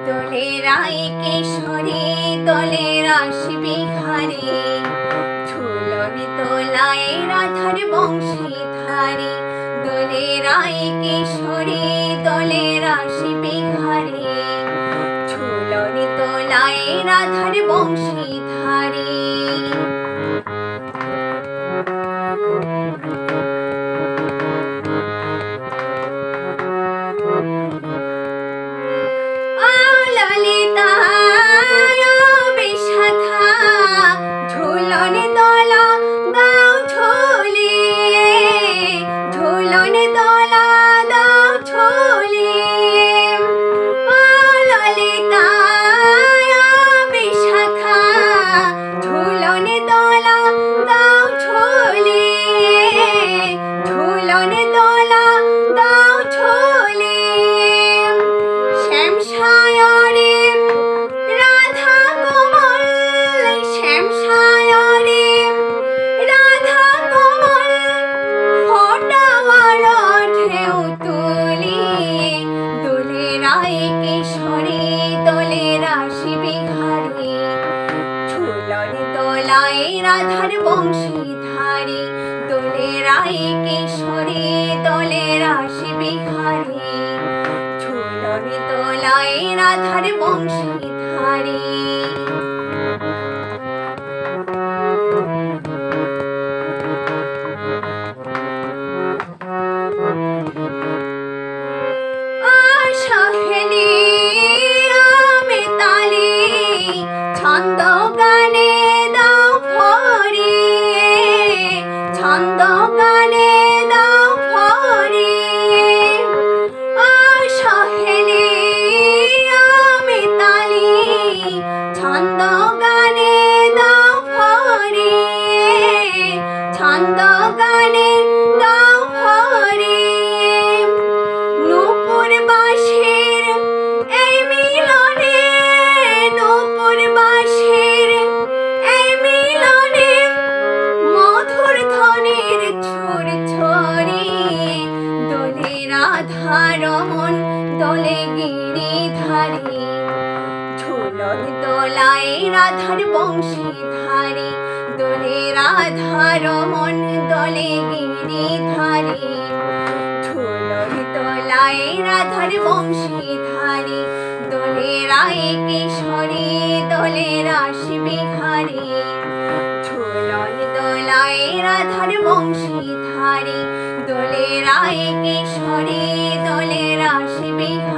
দোলেরাই কেশরী দোলের রাশি বিহারী ঝুলনে দোলায় রাধার বংশীধারী দোলেরাই কেশরী দোলের রাশি বিহারী ঝুলনে দোলায় রাধার বংশীধারী রাধার বংশীধারী দোলেরাই কেশরী দোলের রাশি বিহারী ঝুলনে দোলায় রাধার বংশীধারী ছন্দ গানে দাও ভরিয়ে ছন্দ গানে দাও ভরিয়ে সহেলি আমি তালি ছন্দ গানে দাও ভরিয়ে ছন্দ গানে দাও ভরিয়ে নূপুর বাঁশির এই মিলনে নূপুর বাঁশির এই মিলনে মধুর ধ্বনির ছুর ছড়িয়ে দোলে রাধা রমন দোলে গিরিধারী ঝুলন দোলায় রাধার বংশীধারী দোলে রাধা রমন দোলে গিরিধারী ঝুলন দোলায় রাধার বংশীধারী দোলেরাই কেশরী দোলের রাশি বিহারী ঝুলনে দোলায় রাধার বংশীধারী দোলেরাই কেশরী দোলের রাশি বিহারী।